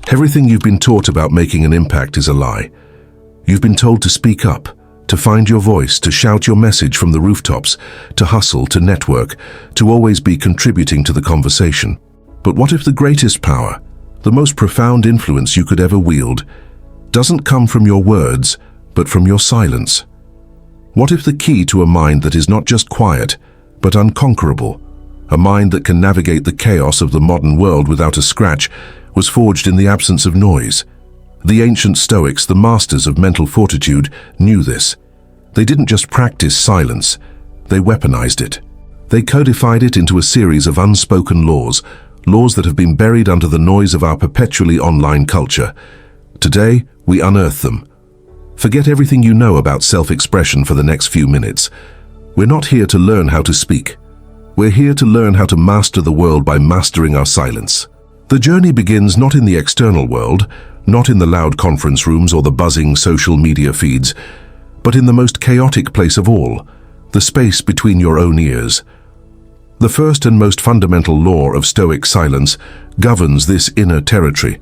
Everything you've been taught about making an impact is a lie. You've been told to speak up, to find your voice, to shout your message from the rooftops, to hustle, to network, to always be contributing to the conversation. But what if the greatest power, the most profound influence you could ever wield, doesn't come from your words, but from your silence? What if the key to a mind that is not just quiet, but unconquerable, a mind that can navigate the chaos of the modern world without a scratch, was forged in the absence of noise? The ancient Stoics, the masters of mental fortitude, knew this. They didn't just practice silence, they weaponized it. They codified it into a series of unspoken laws that have been buried under the noise of our perpetually online culture. Today, we unearth them. Forget everything you know about self-expression for the next few minutes. We're not here to learn how to speak. We're here to learn how to master the world by mastering our silence. The journey begins not in the external world, not in the loud conference rooms or the buzzing social media feeds, but in the most chaotic place of all, the space between your own ears. The first and most fundamental law of Stoic silence governs this inner territory.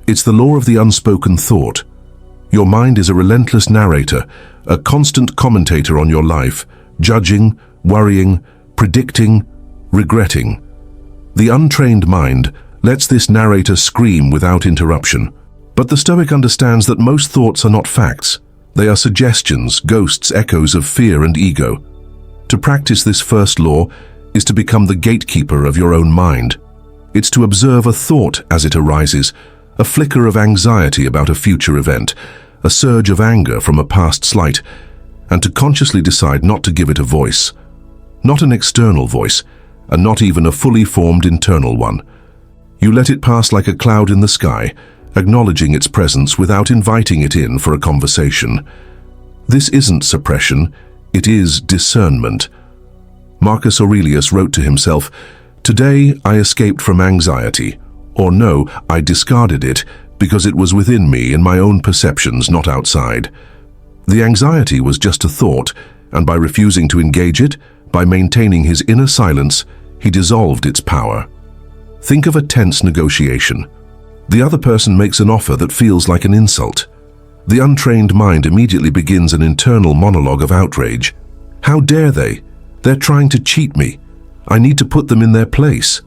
It's the law of the unspoken thought. Your mind is a relentless narrator, a constant commentator on your life, judging, worrying, predicting, regretting. The untrained mind lets this narrator scream without interruption. But the Stoic understands that most thoughts are not facts. They are suggestions, ghosts, echoes of fear and ego. To practice this first law is to become the gatekeeper of your own mind. It's to observe a thought as it arises, a flicker of anxiety about a future event, a surge of anger from a past slight, and to consciously decide not to give it a voice. Not an external voice, and not even a fully formed internal one. You let it pass like a cloud in the sky, acknowledging its presence without inviting it in for a conversation. This isn't suppression, it is discernment. Marcus Aurelius wrote to himself, "Today I escaped from anxiety," or no, I discarded it because it was within me in my own perceptions, not outside. The anxiety was just a thought, and by refusing to engage it, by maintaining his inner silence, he dissolved its power. Think of a tense negotiation. The other person makes an offer that feels like an insult. The untrained mind immediately begins an internal monologue of outrage. How dare they? They're trying to cheat me. I need to put them in their place.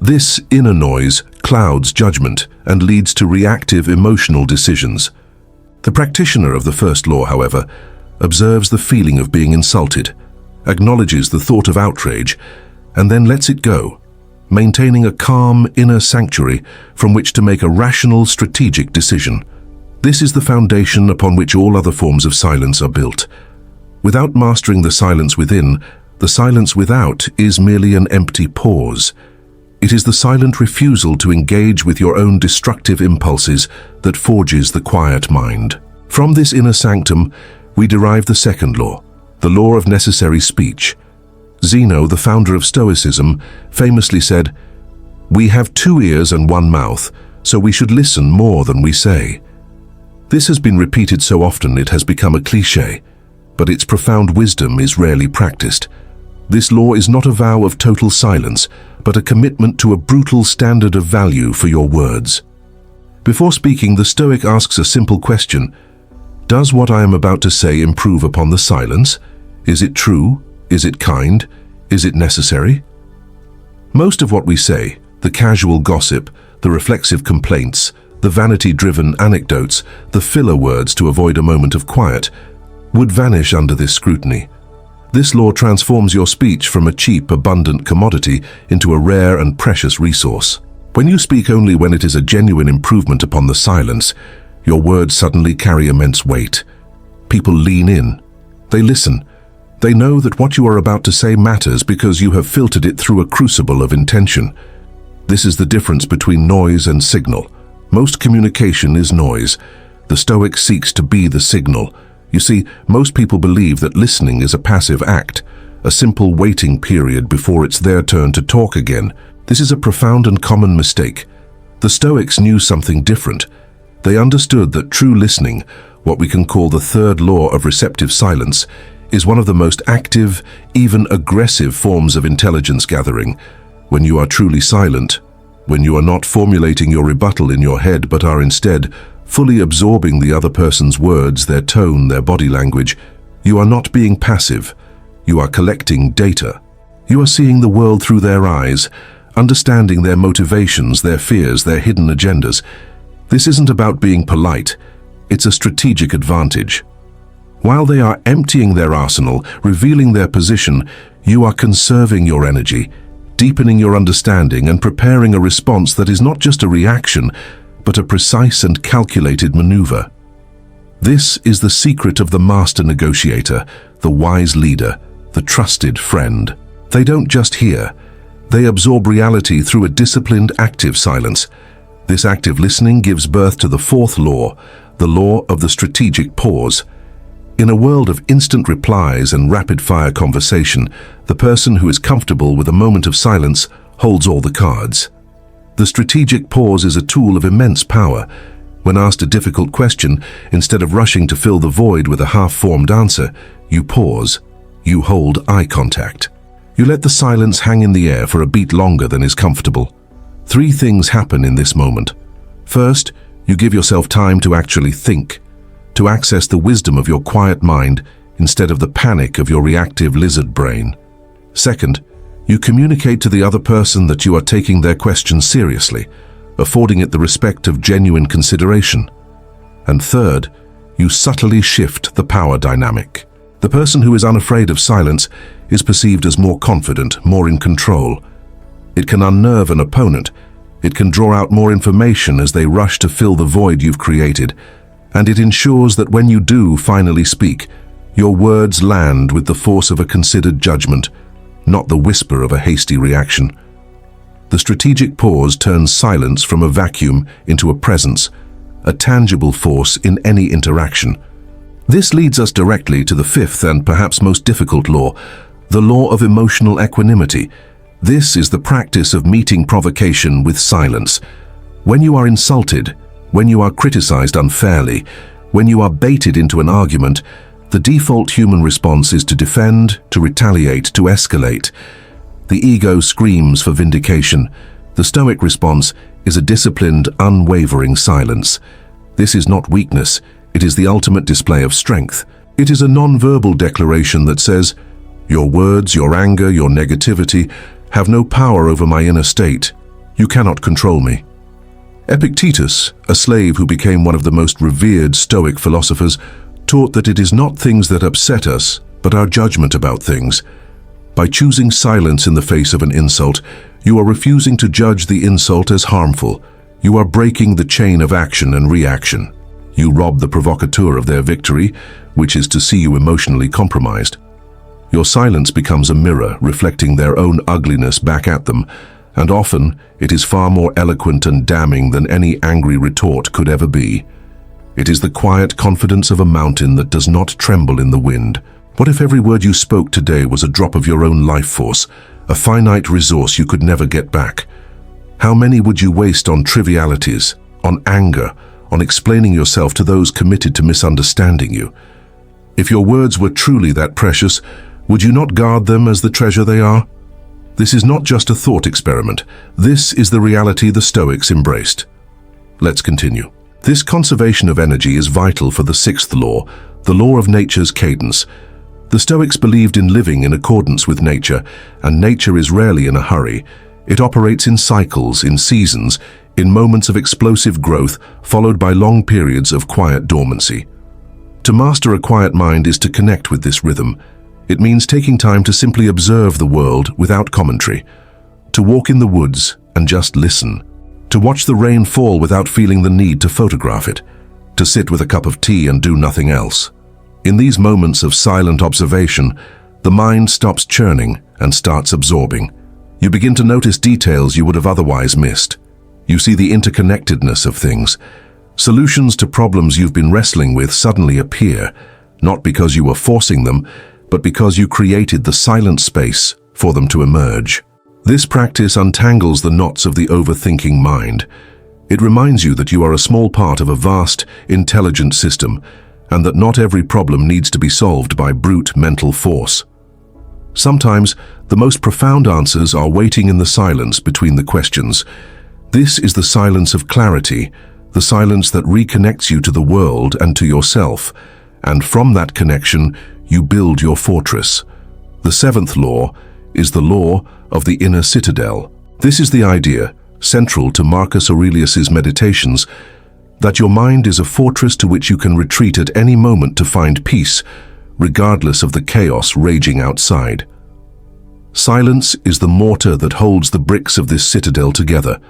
This inner noise clouds judgment and leads to reactive emotional decisions. The practitioner of the first law, however, observes the feeling of being insulted, acknowledges the thought of outrage, and then lets it go, maintaining a calm inner sanctuary from which to make a rational, strategic decision. This is the foundation upon which all other forms of silence are built. Without mastering the silence within, the silence without is merely an empty pause. It is the silent refusal to engage with your own destructive impulses that forges the quiet mind. From this inner sanctum, we derive the second law, the law of necessary speech. Zeno, the founder of Stoicism, famously said, "We have 2 ears and 1 mouth, so we should listen more than we say." This has been repeated so often it has become a cliché, but its profound wisdom is rarely practiced. This law is not a vow of total silence, but a commitment to a brutal standard of value for your words. Before speaking, the Stoic asks a simple question: does what I am about to say improve upon the silence? Is it true? Is it kind? Is it necessary? Most of what we say, the casual gossip, the reflexive complaints, the vanity-driven anecdotes, the filler words to avoid a moment of quiet, would vanish under this scrutiny. This law transforms your speech from a cheap, abundant commodity into a rare and precious resource. When you speak only when it is a genuine improvement upon the silence, your words suddenly carry immense weight. People lean in. They listen. They know that what you are about to say matters because you have filtered it through a crucible of intention. This is the difference between noise and signal. Most communication is noise. The Stoic seeks to be the signal. You see, most people believe that listening is a passive act, a simple waiting period before it's their turn to talk again. This is a profound and common mistake. The Stoics knew something different. They understood that true listening, what we can call the third law of receptive silence, is one of the most active, even aggressive forms of intelligence gathering. When you are truly silent, when you are not formulating your rebuttal in your head but are instead fully absorbing the other person's words, their tone, their body language, you are not being passive. You are collecting data. You are seeing the world through their eyes, understanding their motivations, their fears, their hidden agendas. This isn't about being polite. It's a strategic advantage. While they are emptying their arsenal, revealing their position, you are conserving your energy, deepening your understanding, and preparing a response that is not just a reaction, but a precise and calculated maneuver. This is the secret of the master negotiator, the wise leader, the trusted friend. They don't just hear. They absorb reality through a disciplined, active silence. This active listening gives birth to the fourth law, the law of the strategic pause. In a world of instant replies and rapid-fire conversation, the person who is comfortable with a moment of silence holds all the cards. The strategic pause is a tool of immense power. When asked a difficult question, instead of rushing to fill the void with a half-formed answer, you pause. You hold eye contact. You let the silence hang in the air for a beat longer than is comfortable. Three things happen in this moment. First, you give yourself time to actually think, to access the wisdom of your quiet mind instead of the panic of your reactive lizard brain. Second, you communicate to the other person that you are taking their question seriously, affording it the respect of genuine consideration. And third, you subtly shift the power dynamic. The person who is unafraid of silence is perceived as more confident, more in control. It can unnerve an opponent. It can draw out more information as they rush to fill the void you've created. And it ensures that when you do finally speak, your words land with the force of a considered judgment, not the whisper of a hasty reaction. The strategic pause turns silence from a vacuum into a presence, a tangible force in any interaction. This leads us directly to the fifth and perhaps most difficult law, the law of emotional equanimity. This is the practice of meeting provocation with silence. When you are insulted, when you are criticized unfairly, when you are baited into an argument, the default human response is to defend, to retaliate, to escalate. The ego screams for vindication. The Stoic response is a disciplined, unwavering silence. This is not weakness. It is the ultimate display of strength. It is a non-verbal declaration that says, "Your words, your anger, your negativity have no power over my inner state. You cannot control me." Epictetus, a slave who became one of the most revered Stoic philosophers, taught that it is not things that upset us, but our judgment about things. By choosing silence in the face of an insult, you are refusing to judge the insult as harmful. You are breaking the chain of action and reaction. You rob the provocateur of their victory, which is to see you emotionally compromised. Your silence becomes a mirror reflecting their own ugliness back at them, and often it is far more eloquent and damning than any angry retort could ever be. It is the quiet confidence of a mountain that does not tremble in the wind. What if every word you spoke today was a drop of your own life force, a finite resource you could never get back? How many would you waste on trivialities, on anger, on explaining yourself to those committed to misunderstanding you? If your words were truly that precious, would you not guard them as the treasure they are? This is not just a thought experiment. This is the reality the Stoics embraced. Let's continue. This conservation of energy is vital for the sixth law, the law of nature's cadence. The Stoics believed in living in accordance with nature, and nature is rarely in a hurry. It operates in cycles, in seasons, in moments of explosive growth, followed by long periods of quiet dormancy. To master a quiet mind is to connect with this rhythm. It means taking time to simply observe the world without commentary, to walk in the woods and just listen, to watch the rain fall without feeling the need to photograph it, to sit with a cup of tea and do nothing else. In these moments of silent observation, the mind stops churning and starts absorbing. You begin to notice details you would have otherwise missed. You see the interconnectedness of things. Solutions to problems you've been wrestling with suddenly appear, not because you were forcing them, but because you created the silent space for them to emerge. This practice untangles the knots of the overthinking mind. It reminds you that you are a small part of a vast, intelligent system, and that not every problem needs to be solved by brute mental force. Sometimes, the most profound answers are waiting in the silence between the questions. This is the silence of clarity, the silence that reconnects you to the world and to yourself, and from that connection, you build your fortress. The seventh law is the law of the inner citadel. This is the idea, central to Marcus Aurelius's Meditations, that your mind is a fortress to which you can retreat at any moment to find peace, regardless of the chaos raging outside. Silence is the mortar that holds the bricks of this citadel together.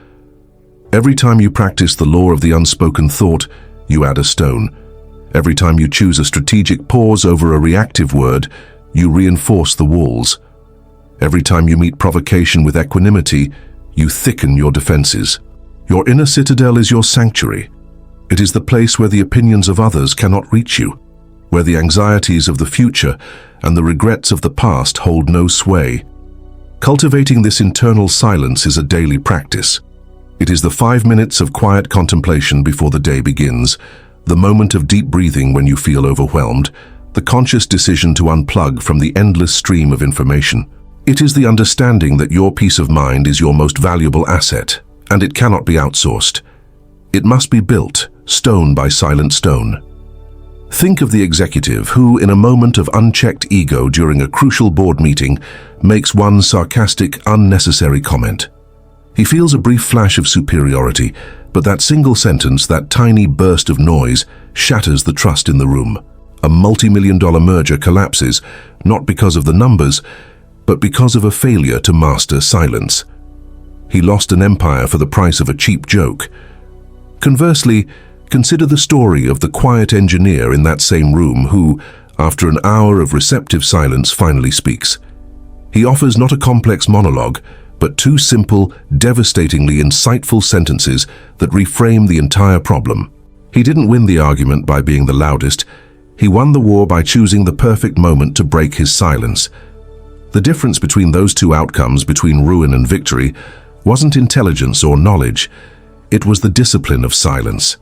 Every time you practice the law of the unspoken thought, you add a stone. Every time you choose a strategic pause over a reactive word, you reinforce the walls. Every time you meet provocation with equanimity, you thicken your defenses. Your inner citadel is your sanctuary. It is the place where the opinions of others cannot reach you, where the anxieties of the future and the regrets of the past hold no sway. Cultivating this internal silence is a daily practice. It is the 5 minutes of quiet contemplation before the day begins, the moment of deep breathing when you feel overwhelmed, the conscious decision to unplug from the endless stream of information. It is the understanding that your peace of mind is your most valuable asset, and it cannot be outsourced. It must be built, stone by silent stone. Think of the executive who, in a moment of unchecked ego during a crucial board meeting, makes one sarcastic, unnecessary comment. He feels a brief flash of superiority, but that single sentence, that tiny burst of noise, shatters the trust in the room. A multi-million-dollar merger collapses, not because of the numbers, but because of a failure to master silence. He lost an empire for the price of a cheap joke. Conversely, consider the story of the quiet engineer in that same room who, after an hour of receptive silence, finally speaks. He offers not a complex monologue, but two simple, devastatingly insightful sentences that reframe the entire problem. He didn't win the argument by being the loudest. He won the war by choosing the perfect moment to break his silence. The difference between those two outcomes, between ruin and victory, wasn't intelligence or knowledge. It was the discipline of silence.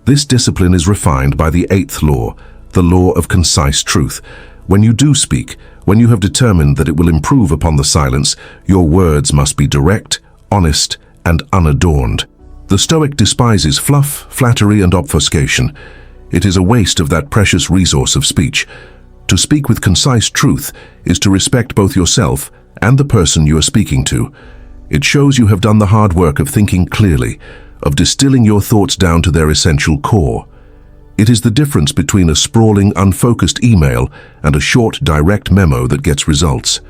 This discipline is refined by the eighth law, the law of concise truth. When you do speak, when you have determined that it will improve upon the silence, your words must be direct, honest, and unadorned. The Stoic despises fluff, flattery, and obfuscation. It is a waste of that precious resource of speech. To speak with concise truth is to respect both yourself and the person you are speaking to. It shows you have done the hard work of thinking clearly, of distilling your thoughts down to their essential core. It is the difference between a sprawling, unfocused email and a short, direct memo that gets results.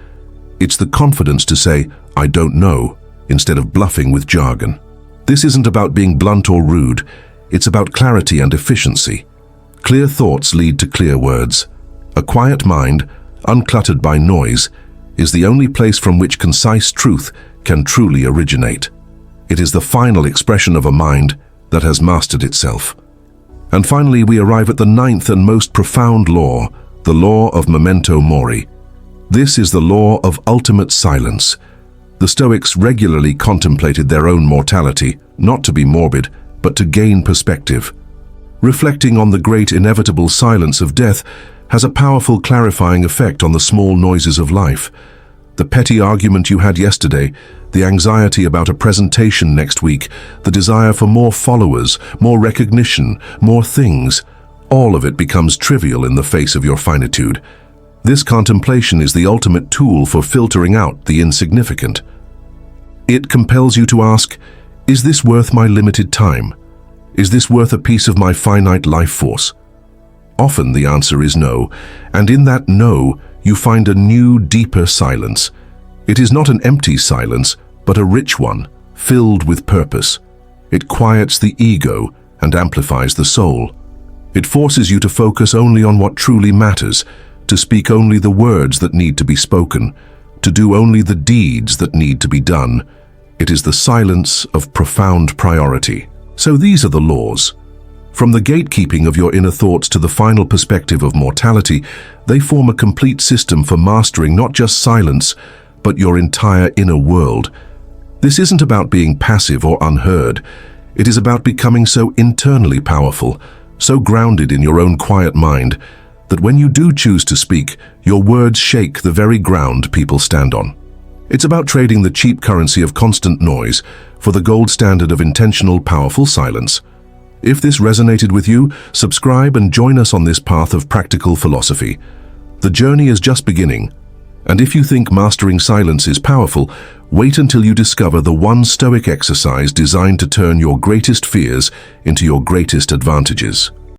It's the confidence to say, "I don't know," instead of bluffing with jargon. This isn't about being blunt or rude. It's about clarity and efficiency. Clear thoughts lead to clear words. A quiet mind, uncluttered by noise, is the only place from which concise truth can truly originate. It is the final expression of a mind that has mastered itself. And finally, we arrive at the ninth and most profound law, the law of memento mori. This is the law of ultimate silence. The Stoics regularly contemplated their own mortality, not to be morbid, but to gain perspective. Reflecting on the great inevitable silence of death has a powerful clarifying effect on the small noises of life. The petty argument you had yesterday, the anxiety about a presentation next week, the desire for more followers, more recognition, more things, all of it becomes trivial in the face of your finitude. This contemplation is the ultimate tool for filtering out the insignificant. It compels you to ask, is this worth my limited time? Is this worth a piece of my finite life force? Often the answer is no, and in that no, you find a new, deeper silence. It is not an empty silence, but a rich one, filled with purpose. It quiets the ego and amplifies the soul. It forces you to focus only on what truly matters, to speak only the words that need to be spoken, to do only the deeds that need to be done. It is the silence of profound priority. So these are the laws. From the gatekeeping of your inner thoughts to the final perspective of mortality, they form a complete system for mastering not just silence, but your entire inner world. This isn't about being passive or unheard. It is about becoming so internally powerful, so grounded in your own quiet mind, that when you do choose to speak, your words shake the very ground people stand on. It's about trading the cheap currency of constant noise for the gold standard of intentional, powerful silence. If this resonated with you, subscribe and join us on this path of practical philosophy. The journey is just beginning. And if you think mastering silence is powerful, wait until you discover the one Stoic exercise designed to turn your greatest fears into your greatest advantages.